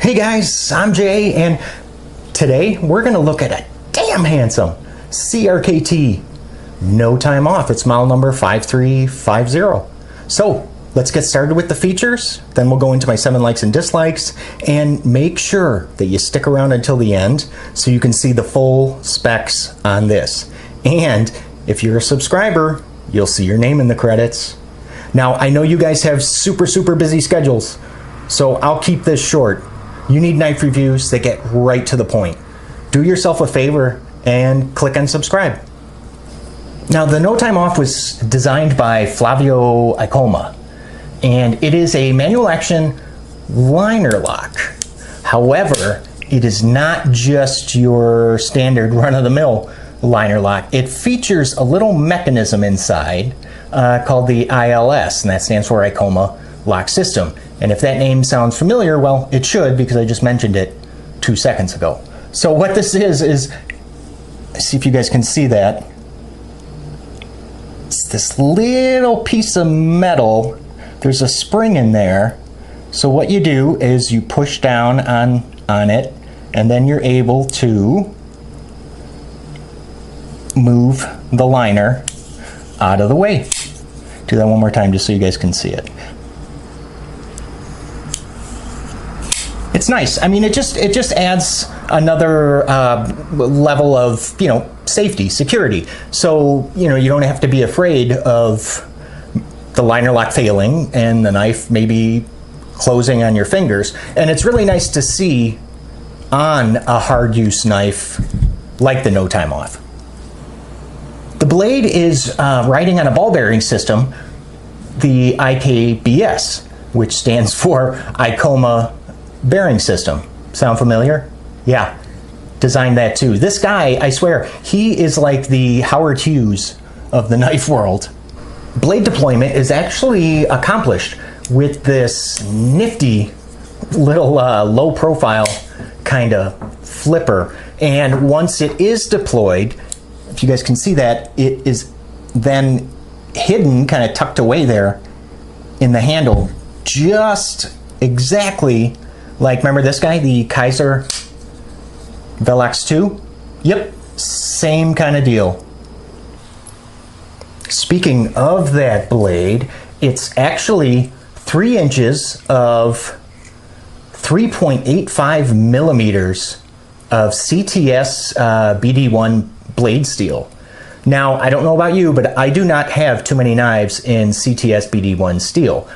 Hey guys, I'm Jay, and today we're going to look at a damn handsome CRKT No Time Off. It's model number 5350. So let's get started with the features, then we'll go into my 7 likes and dislikes, and make sure that you stick around until the end so you can see the full specs on this. And if you're a subscriber, you'll see your name in the credits. Now, I know you guys have super busy schedules, so I'll keep this short. You need knife reviews that get right to the point. Do yourself a favor and click on subscribe. Now, the No Time Off was designed by Flavio Ikoma, and it is a manual action liner lock. However, it is not just your standard run-of-the-mill liner lock. It features a little mechanism inside called the ILS, and that stands for Ikoma Lock System. And if that name sounds familiar, well, it should, because I just mentioned it 2 seconds ago. So what this is, see if you guys can see that. It's this little piece of metal. There's a spring in there. So what you do is you push down on it, and then you're able to move the liner out of the way. Do that one more time just so you guys can see it. It's nice. I mean, it just adds another level of, safety, security. So, you don't have to be afraid of the liner lock failing and the knife maybe closing on your fingers. And it's really nice to see on a hard use knife like the No Time Off. The blade is riding on a ball bearing system, the IKBS, which stands for Ikoma bearing system. Sound familiar? Yeah, designed that too. This guy, I swear, he is like the Howard Hughes of the knife world. Blade deployment is actually accomplished with this nifty little low profile kind of flipper. And once it is deployed, if you guys can see that, it is then hidden, kind of tucked away there in the handle, just exactly like, remember this guy, the Kaiser Velox 2? Yep, same kind of deal. Speaking of that blade, it's actually 3 inches of 3.85 millimeters of CTS BD1 blade steel. Now, I don't know about you, but I do not have too many knives in CTS BD1 steel,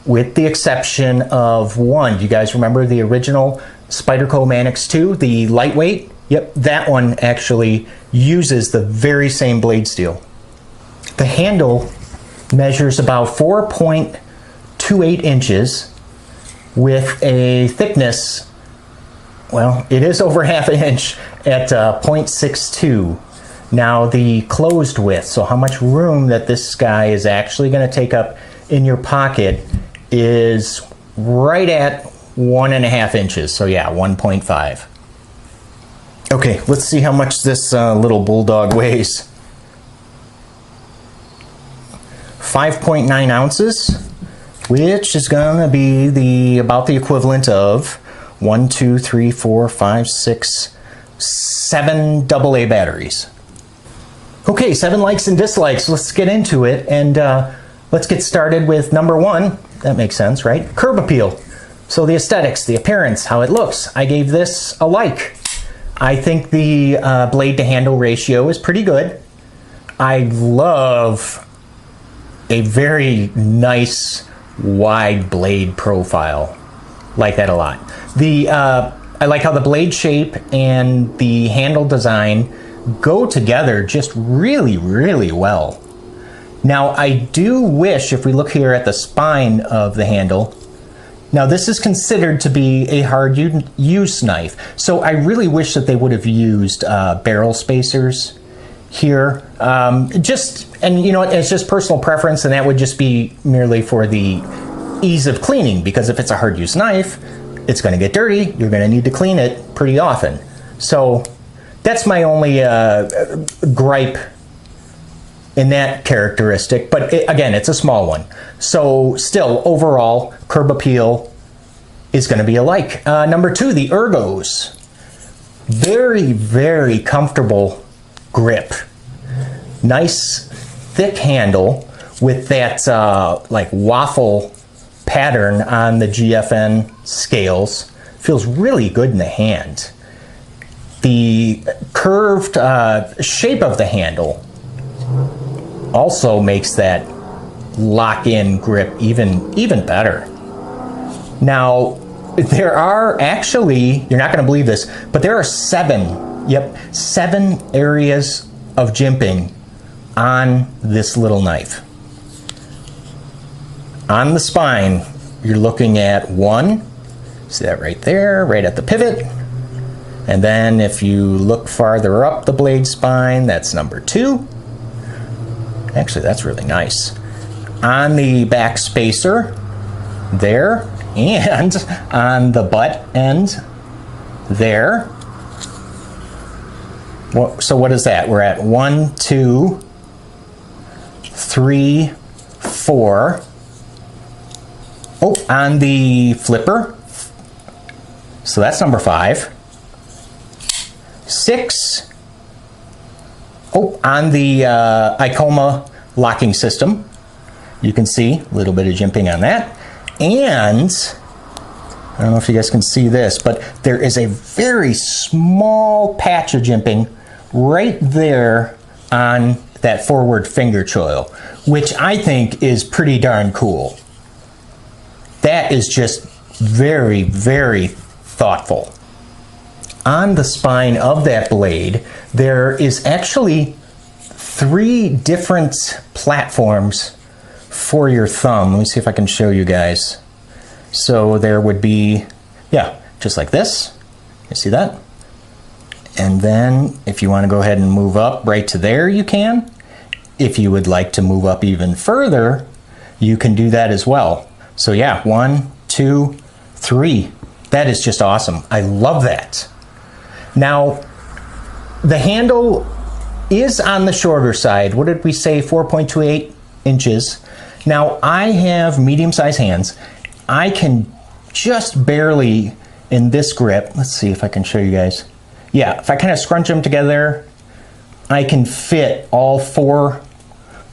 with the exception of one. Do you guys remember the original Spyderco Manix 2, the lightweight? Yep, that one actually uses the very same blade steel. The handle measures about 4.28 inches with a thickness, well, it is over ½ inch at 0.62. Now the closed width, so how much room that this guy is actually going to take up in your pocket, is right at 1.5 inches. So yeah, 1.5. Okay, let's see how much this little bulldog weighs. 5.9 ounces, which is going to be about the equivalent of 1, 2, 3, 4, 5, 6, 7 AA batteries. Okay, 7 likes and dislikes. Let's get into it, and let's get started with number 1. That makes sense, right? Curb appeal. So the aesthetics, the appearance, how it looks. I gave this a like. I think the blade to handle ratio is pretty good. I love a very nice wide blade profile. Like that a lot. I like how the blade shape and the handle design go together just really well. Now, I do wish, if we look here at the spine of the handle, now this is considered to be a hard use knife, so I really wish that they would have used barrel spacers here. And it's just personal preference, and that would just be merely for the ease of cleaning, because if it's a hard use knife, it's going to get dirty, you're going to need to clean it pretty often. So that's my only gripe in that characteristic, but again, it's a small one. So still, overall, curb appeal is going to be a like. Number 2, the ergos. Very, very comfortable grip. Nice thick handle with that like waffle pattern on the GFN scales. Feels really good in the hand. The curved shape of the handle also makes that lock-in grip even better. Now, there are actually, you're not going to believe this, but there are 7 areas of jimping on this little knife. On the spine, you're looking at 1, see that right there, right at the pivot. And then if you look farther up the blade spine, that's number 2. Actually, that's really nice. On the back spacer, there, and on the butt end, there. So what is that? We're at 1, 2, 3, 4. Oh, on the flipper. So that's number 5. 6. Oh, on the Ikoma locking system. You can see a little bit of jimping on that. And I don't know if you guys can see this, but there is a very small patch of jimping right there on that forward finger choil, which I think is pretty darn cool. That is just very, very thoughtful. On the spine of that blade, there is actually 3 different platforms for your thumb. Let me see if I can show you guys. So there would be, yeah, just like this. You see that? And then if you want to go ahead and move up right to there, you can. If you would like to move up even further, you can do that as well. So yeah, 1, 2, 3. That is just awesome. I love that. Now, the handle is on the shorter side. What did we say? 4.28 inches. Now, I have medium-sized hands. I can just barely, in this grip, let's see if I can show you guys. Yeah, if I kind of scrunch them together, I can fit all 4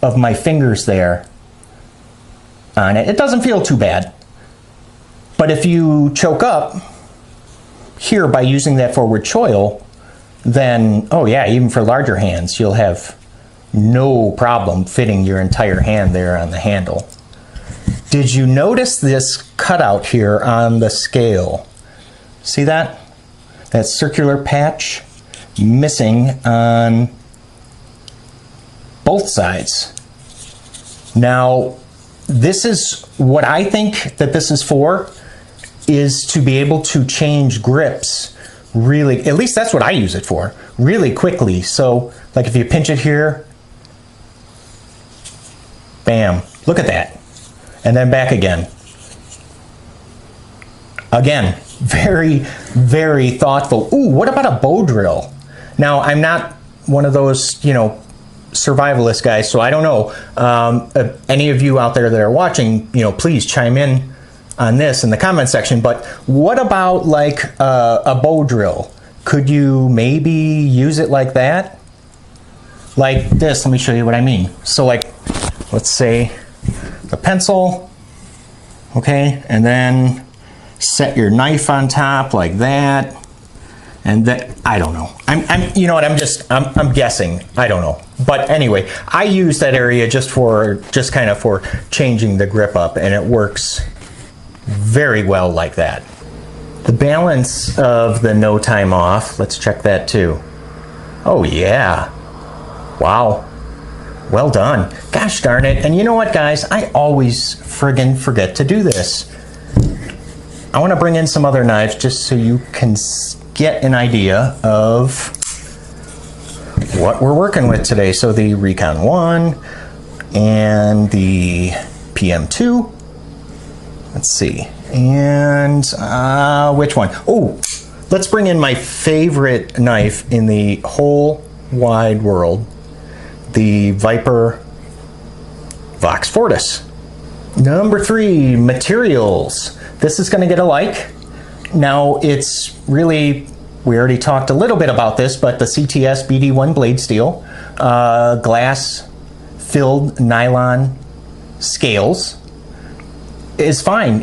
of my fingers there on it. It doesn't feel too bad. But if you choke up here by using that forward choil, then, oh yeah, even for larger hands, you'll have no problem fitting your entire hand there on the handle. Did you notice this cutout here on the scale? See that? That circular patch missing on both sides. Now, this is what I think that this is for, is to be able to change grips really, at least that's what I use it for, really quickly. So like if you pinch it here, bam, look at that. And then back again. Again, very, very thoughtful. Ooh, what about a bow drill? Now, I'm not one of those, you know, survivalist guys, so I don't know. Any of you out there that are watching, you know, please chime in on this in the comment section. But what about like a bow drill? Could you maybe use it like that? Like this, let me show you what I mean. So like, let's say the pencil, okay, and then set your knife on top like that. And that, I don't know. You know what? I'm guessing. I don't know. But anyway, I use that area just kind of for changing the grip up, and it works very well like that. The balance of the No Time Off, let's check that too. Oh yeah. Wow. Well done. Gosh darn it. And you know what, guys? I always friggin' forget to do this. I want to bring in some other knives just so you can get an idea of what we're working with today. So the Recon 1 and the PM2. Let's see. And which one? Oh, let's bring in my favorite knife in the whole wide world, the Viper Vox Fortis. Number 3, materials. This is going to get a like. Now it's really, we already talked a little bit about this, but the CTS BD1 blade steel, glass filled nylon scales is fine.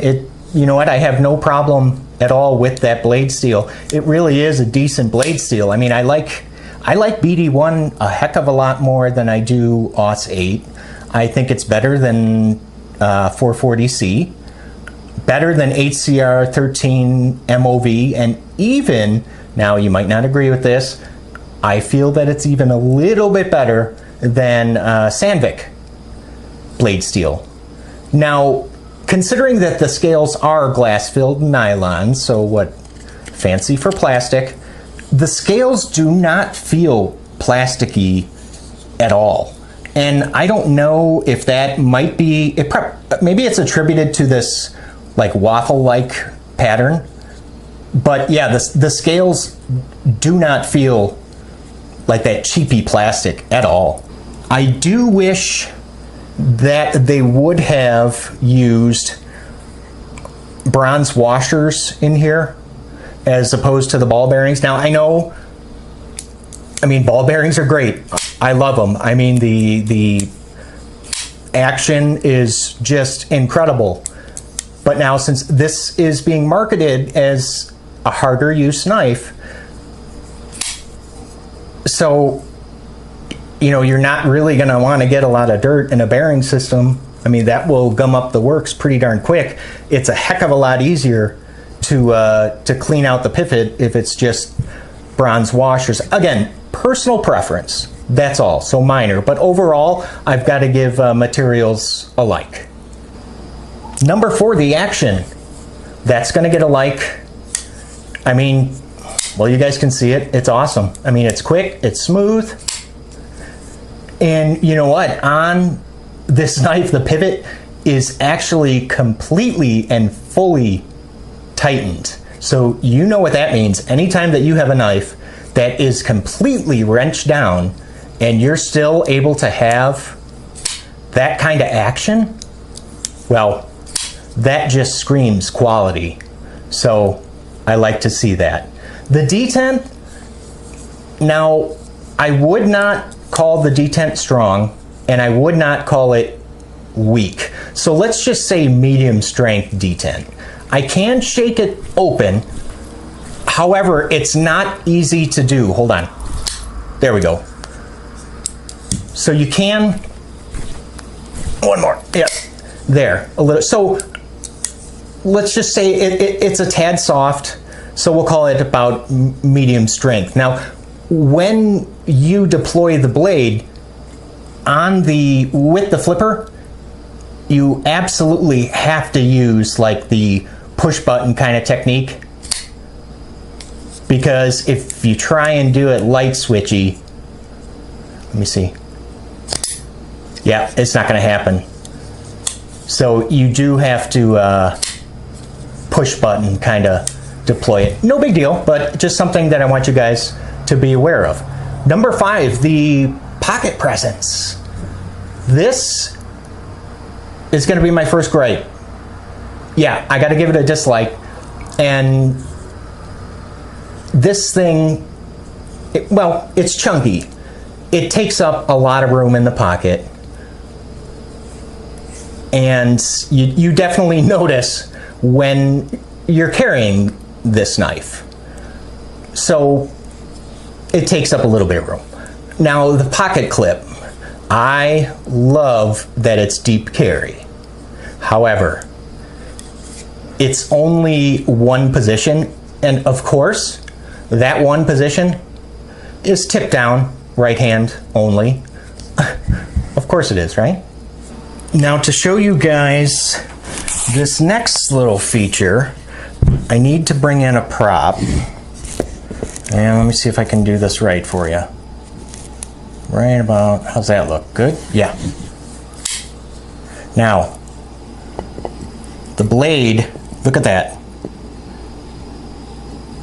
You know what, I have no problem at all with that blade steel. It really is a decent blade steel. I mean, I like BD1 a heck of a lot more than I do AUS 8. I think it's better than 440C, better than HCR 13 MOV, and even, now you might not agree with this, I feel that it's even a little bit better than Sandvik blade steel. Now, considering that the scales are glass-filled nylon, so what, fancy for plastic, the scales do not feel plasticky at all. And I don't know if that might be, maybe it's attributed to this like waffle-like pattern, but yeah, the scales do not feel like that cheapy plastic at all. I do wish that they would have used bronze washers in here as opposed to the ball bearings. Now I know, I mean, ball bearings are great. I love them. I mean, the action is just incredible. But now, since this is being marketed as a harder use knife, so, you know, you're not really going to want to get a lot of dirt in a bearing system. I mean, that will gum up the works pretty darn quick. It's a heck of a lot easier to clean out the pivot if it's just bronze washers. Again, personal preference, that's all, so minor. But overall, I've got to give materials a like. Number 4, the action. That's going to get a like. I mean, well, you guys can see it. It's awesome. I mean, it's quick, it's smooth. And you know what? On this knife, the pivot is actually completely and fully tightened. So you know what that means. Anytime that you have a knife that is completely wrenched down and you're still able to have that kind of action, well, that just screams quality. So I like to see that. The Detent, now I would not call the Detent strong and I would not call it weak. So let's just say medium strength Detent. I can shake it open. However, it's not easy to do. Hold on. There we go. So you can, one more, yeah, there, a little. So let's just say it's a tad soft, so we'll call it about medium strength. Now, when you deploy the blade with the flipper, you absolutely have to use like the push button kind of technique, because if you try and do it light switchy, let me see, yeah, it's not going to happen. So you do have to push button kind of deploy it. No big deal, but just something that I want you guys to be aware of. Number 5, the pocket presence. This is going to be my first gripe. Yeah, I got to give it a dislike. And this thing, well, it's chunky. It takes up a lot of room in the pocket. And you definitely notice when you're carrying this knife. So it takes up a little bit of room. Now the pocket clip, I love that it's deep carry. However, it's only one position, and of course that one position is tip down, right hand only. Of course it is, right? Now to show you guys this next little feature, I need to bring in a prop. And let me see if I can do this right for you. Right about, how's that look? Good? Yeah. Now, the blade, look at that.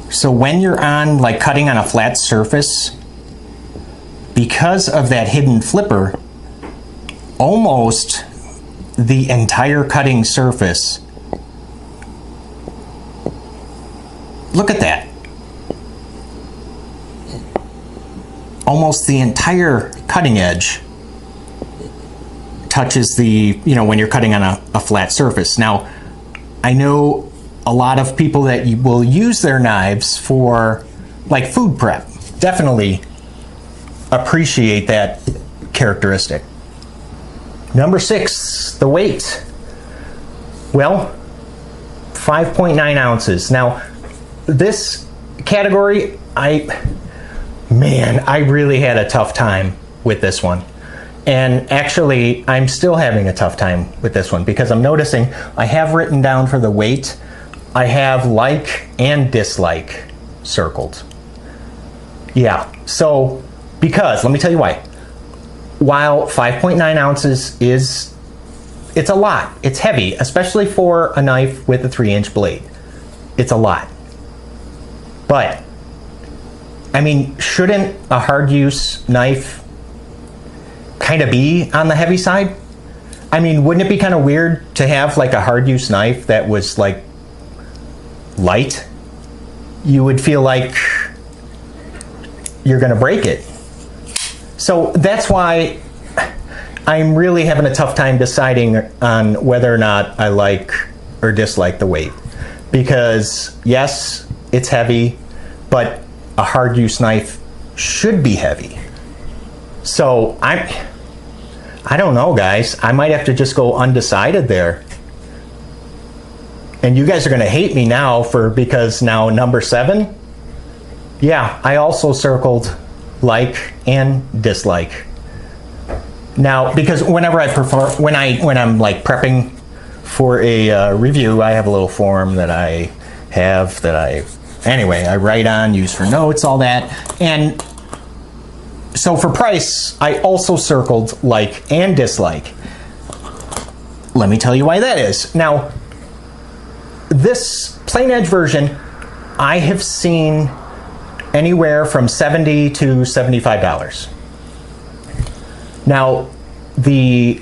So when you're on, like cutting on a flat surface, because of that hidden flipper, almost the entire cutting surface look at that. Almost the entire cutting edge touches the, you know, when you're cutting on a flat surface. Now, I know a lot of people that will use their knives for like food prep. Definitely appreciate that characteristic. Number 6, the weight. Well, 5.9 ounces. Now, this category, I really had a tough time with this one. And actually, I'm still having a tough time with this one because I'm noticing I have written down for the weight, I have like and dislike circled. Yeah, so because, let me tell you why. While 5.9 ounces it's a lot. It's heavy, especially for a knife with a 3-inch blade. It's a lot. But, I mean, shouldn't a hard use knife kind of be on the heavy side? I mean, wouldn't it be kind of weird to have like a hard use knife that was like light? You would feel like you're gonna break it. So that's why I'm really having a tough time deciding on whether or not I like or dislike the weight. Because yes, it's heavy, but a hard use knife should be heavy. So I don't know, guys. I might have to just go undecided there. And you guys are gonna hate me now because now number 7, yeah, I also circled like and dislike. Now, because whenever when I'm like prepping for a review, I have a little form that I have anyway, I write on, use for notes, all that. And so for price, I also circled like and dislike. Let me tell you why that is. Now, this plain edge version, I have seen anywhere from $70 to $75. Now, the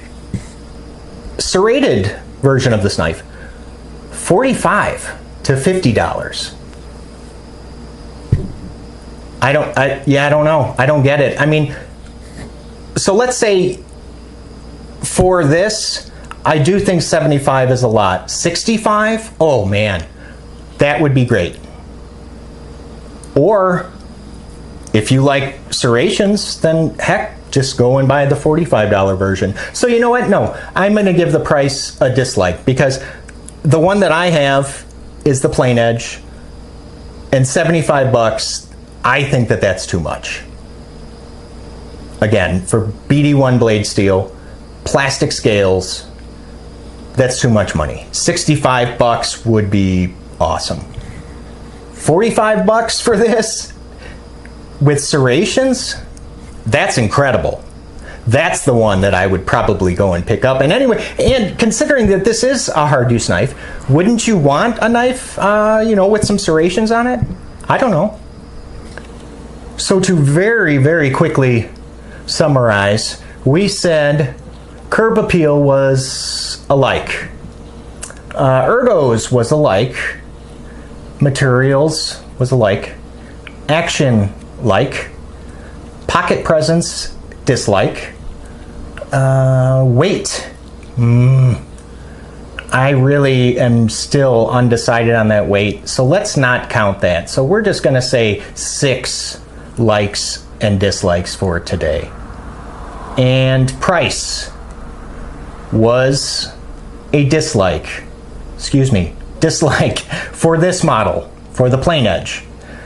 serrated version of this knife, $45 to $50. I don't know. I don't get it. I mean, so let's say for this, I do think 75 is a lot. 65, oh man, that would be great. Or if you like serrations, then heck, just go and buy the $45 version. So you know what? No, I'm going to give the price a dislike because the one that I have is the plain edge, and 75 bucks, I think that that's too much. Again, for BD1 blade steel, plastic scales, that's too much money. 65 bucks would be awesome. 45 bucks for this with serrations, that's incredible. That's the one that I would probably go and pick up. And anyway, and considering that this is a hard use knife, wouldn't you want a knife, you know, with some serrations on it? I don't know. So to very, very quickly summarize, we said curb appeal was alike. Ergos was alike. Materials was alike. Action like. Pocket presence dislike. Weight. I really am still undecided on that weight, so let's not count that. So we're just going to say 6 likes and dislikes for today. And price was a dislike. Excuse me, dislike for this model, for the plain edge.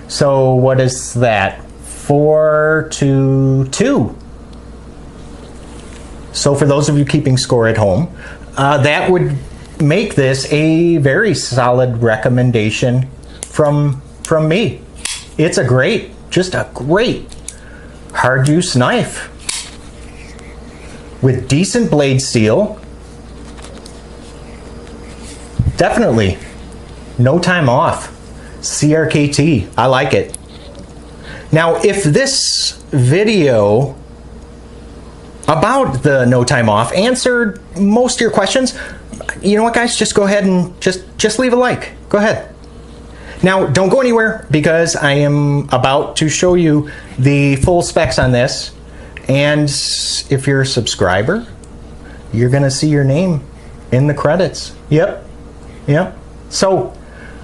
So what is that? 4 to 2. So for those of you keeping score at home, that would make this a very solid recommendation from me. It's a great, just a great hard use knife with decent blade steel. Definitely no time off. CRKT, I like it. Now, if this video about the no time off answered most of your questions, you know what, guys, just go ahead and just leave a like. Go ahead. Now, don't go anywhere because I am about to show you the full specs on this. And if you're a subscriber, you're going to see your name in the credits. Yep. So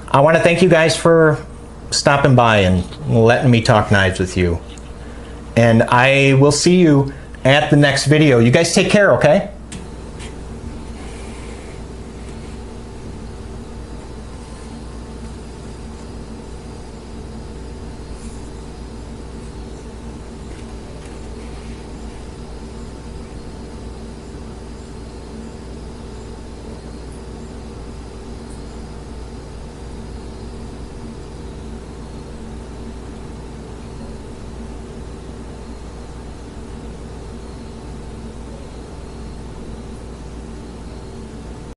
I want to thank you guys for stopping by and letting me talk knives with you. And I will see you at the next video. You guys take care, okay?